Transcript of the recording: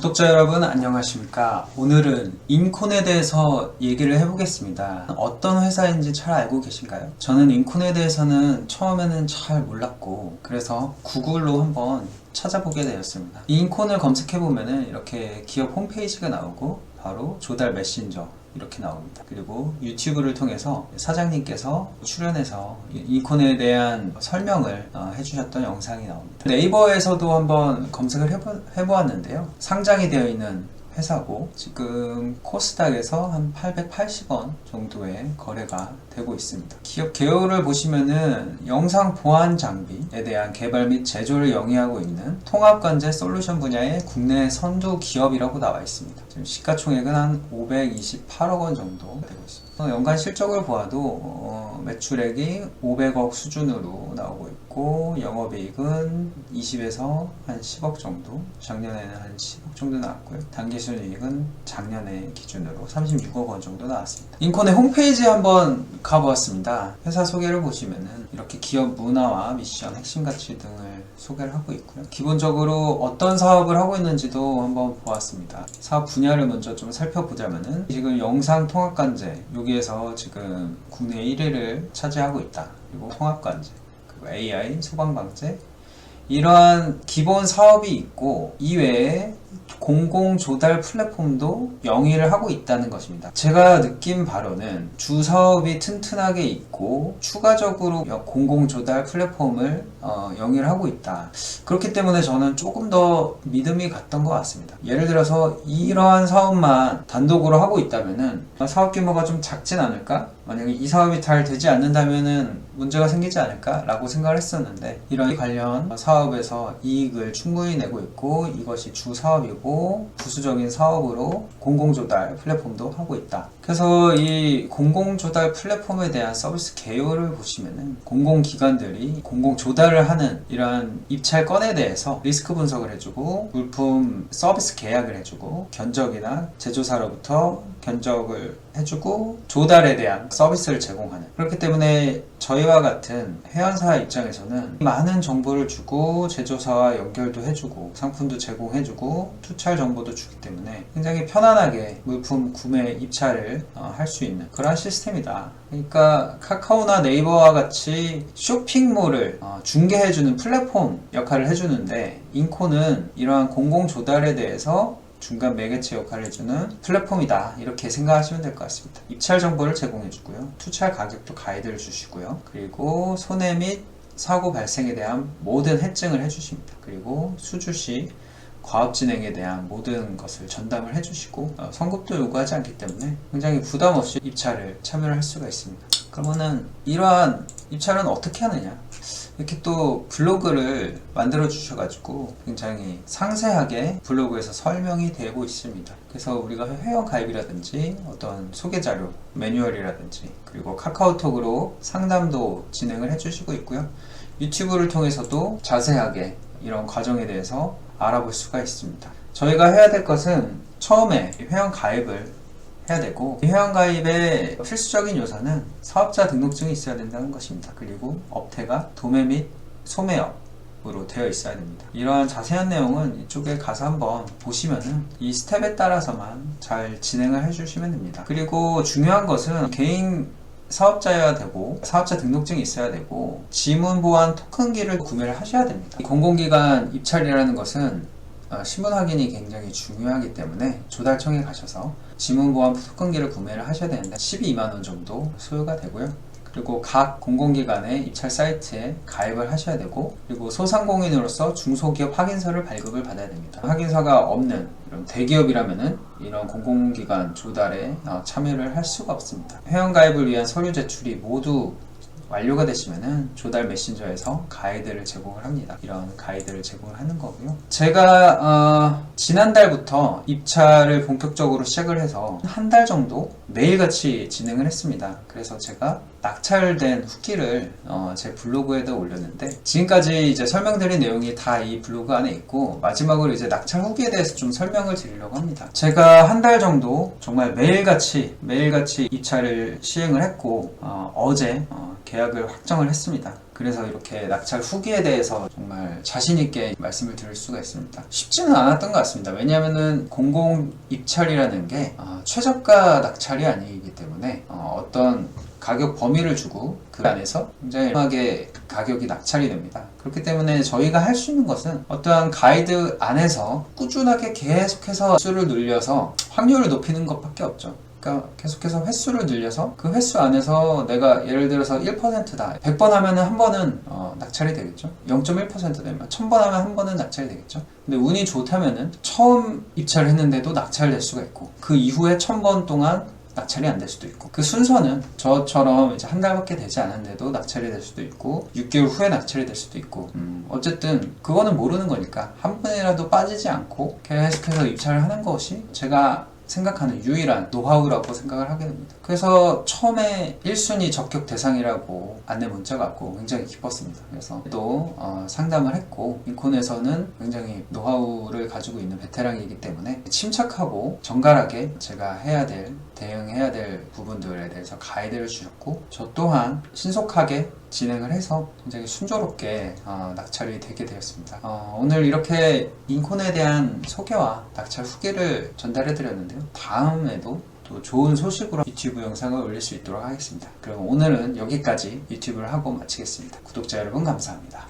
구독자 여러분 안녕하십니까. 오늘은 인콘에 대해서 얘기를 해보겠습니다. 어떤 회사인지 잘 알고 계신가요? 저는 인콘에 대해서는 처음에는 잘 몰랐고 그래서 구글로 한번 찾아보게 되었습니다. 인콘을 검색해보면 이렇게 기업 홈페이지가 나오고 바로 조달 메신저 이렇게 나옵니다. 그리고 유튜브를 통해서 사장님께서 출연해서 인콘에 대한 설명을 해주셨던 영상이 나옵니다. 네이버에서도 한번 검색을 해보았는데요. 상장이 되어 있는 회사고 지금 코스닥에서 한 880원 정도의 거래가 되고 있습니다. 기업 개요를 보시면은 영상 보안 장비에 대한 개발 및 제조를 영위하고 있는 통합관제 솔루션 분야의 국내 선두 기업이라고 나와 있습니다. 지금 시가총액은 한 528억 원 정도 되고 있습니다. 연간 실적을 보아도 매출액이 500억 수준으로 나오고 있고 영업이익은 20에서 한 10억 정도, 작년에는 한 10억 정도 나왔고요. 당기순이익은 작년에 기준으로 36억 원 정도 나왔습니다. 인콘의 홈페이지에 한번 가보았습니다. 회사 소개를 보시면은 이렇게 기업 문화와 미션, 핵심 가치 등을 소개를 하고 있고요. 기본적으로 어떤 사업을 하고 있는지도 한번 보았습니다. 사업 분야를 먼저 좀 살펴보자면은 지금 영상 통합관제, 여기에서 지금 국내 1위를 차지하고 있다. 그리고 통합관제, 그리고 AI, 소방방제, 이러한 기본 사업이 있고 이외에 공공조달 플랫폼도 영위를 하고 있다는 것입니다. 제가 느낀 바로는 주 사업이 튼튼하게 있고 추가적으로 공공조달 플랫폼을 영위를 하고 있다. 그렇기 때문에 저는 조금 더 믿음이 갔던 것 같습니다. 예를 들어서 이러한 사업만 단독으로 하고 있다면은 사업 규모가 좀 작진 않을까? 만약에 이 사업이 잘 되지 않는다면은 문제가 생기지 않을까? 라고 생각을 했었는데 이런 관련 사업에서 이익을 충분히 내고 있고 이것이 주 사업이고 부수적인 사업으로 공공조달 플랫폼도 하고 있다. 그래서 이 공공조달 플랫폼에 대한 서비스 개요를 보시면은 공공기관들이 공공조달을 하는 이러한 입찰 건에 대해서 리스크 분석을 해주고 물품 서비스 계약을 해주고 견적이나 제조사로부터 견적을 해주고 조달에 대한 서비스를 제공하는, 그렇기 때문에 저희와 같은 회원사 입장에서는 많은 정보를 주고 제조사와 연결도 해주고 상품도 제공해주고 투찰 정보도 주기 때문에 굉장히 편안하게 물품 구매 입찰을 할 수 있는 그런 시스템이다. 그러니까 카카오나 네이버와 같이 쇼핑몰을 중개해주는 플랫폼 역할을 해주는데 인콘은 이러한 공공조달에 대해서 중간 매개체 역할을 해주는 플랫폼이다, 이렇게 생각하시면 될 것 같습니다. 입찰 정보를 제공해주고요, 투찰 가격도 가이드를 주시고요, 그리고 손해 및 사고 발생에 대한 모든 해증을 해주십니다. 그리고 수주 시 과업 진행에 대한 모든 것을 전담을 해주시고 성급도 요구하지 않기 때문에 굉장히 부담 없이 입찰을 참여를 할 수가 있습니다. 그러면은 이러한 입찰은 어떻게 하느냐, 이렇게 또 블로그를 만들어 주셔가지고 굉장히 상세하게 블로그에서 설명이 되고 있습니다. 그래서 우리가 회원 가입이라든지 어떤 소개 자료, 매뉴얼이라든지 그리고 카카오톡으로 상담도 진행을 해주시고 있고요. 유튜브를 통해서도 자세하게 이런 과정에 대해서 알아볼 수가 있습니다. 저희가 해야 될 것은 처음에 회원 가입을 해야 되고, 이 회원가입의 필수적인 요소는 사업자 등록증이 있어야 된다는 것입니다. 그리고 업태가 도매 및 소매업으로 되어 있어야 됩니다. 이러한 자세한 내용은 이쪽에 가서 한번 보시면은 이 스텝에 따라서만 잘 진행을 해주시면 됩니다. 그리고 중요한 것은 개인 사업자여야 되고 사업자 등록증이 있어야 되고 지문 보안 토큰기를 구매를 하셔야 됩니다. 공공기관 입찰이라는 것은 신분 확인이 굉장히 중요하기 때문에 조달청에 가셔서 지문보안 토큰기를 구매를 하셔야 되는데 12만원 정도 소요가 되고요. 그리고 각 공공기관의 입찰 사이트에 가입을 하셔야 되고, 그리고 소상공인으로서 중소기업 확인서를 발급을 받아야 됩니다. 확인서가 없는 이런 대기업이라면은 이런 공공기관 조달에 참여를 할 수가 없습니다. 회원가입을 위한 서류 제출이 모두 완료가 되시면은 조달 메신저에서 가이드를 제공을 합니다. 이런 가이드를 제공을 하는 거고요. 제가 지난달부터 입찰을 본격적으로 시작을 해서 한 달 정도 매일같이 진행을 했습니다. 그래서 제가 낙찰된 후기를 제 블로그에다 올렸는데 지금까지 이제 설명드린 내용이 다 이 블로그 안에 있고 마지막으로 이제 낙찰 후기에 대해서 좀 설명을 드리려고 합니다. 제가 한 달 정도 정말 매일같이 입찰을 시행을 했고 어제 계약을 확정을 했습니다. 그래서 이렇게 낙찰 후기에 대해서 정말 자신있게 말씀을 드릴 수가 있습니다. 쉽지는 않았던 것 같습니다. 왜냐하면 공공 입찰이라는 게 최저가 낙찰이 아니기 때문에 어떤 가격 범위를 주고 그 안에서 굉장히 다양하게 가격이 낙찰이 됩니다. 그렇기 때문에 저희가 할 수 있는 것은 어떠한 가이드 안에서 꾸준하게 계속해서 횟수를 늘려서 확률을 높이는 것밖에 없죠. 그러니까 계속해서 횟수를 늘려서 그 횟수 안에서 내가 예를 들어서 1%다 100번 하면 한 번은 낙찰이 되겠죠. 0.1% 되면 1000번 하면 한 번은 낙찰이 되겠죠. 근데 운이 좋다면은 처음 입찰을 했는데도 낙찰될 수가 있고 그 이후에 1000번 동안 낙찰이 안 될 수도 있고 그 순서는 저처럼 이제 한 달밖에 되지 않았는데도 낙찰이 될 수도 있고 6개월 후에 낙찰이 될 수도 있고 어쨌든 그거는 모르는 거니까 한 번이라도 빠지지 않고 계속해서 입찰을 하는 것이 제가 생각하는 유일한 노하우라고 생각을 하게 됩니다. 그래서 처음에 1순위 적격 대상이라고 안내 문자가 왔고 굉장히 기뻤습니다. 그래서 또 상담을 했고 인콘에서는 굉장히 노하우를 가지고 있는 베테랑이기 때문에 침착하고 정갈하게 제가 대응해야 될 부분들에 대해서 가이드를 주셨고 저 또한 신속하게 진행을 해서 굉장히 순조롭게 낙찰이 되게 되었습니다. 오늘 이렇게 인콘에 대한 소개와 낙찰 후기를 전달해 드렸는데요. 다음에도 또 좋은 소식으로 유튜브 영상을 올릴 수 있도록 하겠습니다. 그럼 오늘은 여기까지 유튜브를 하고 마치겠습니다. 구독자 여러분 감사합니다.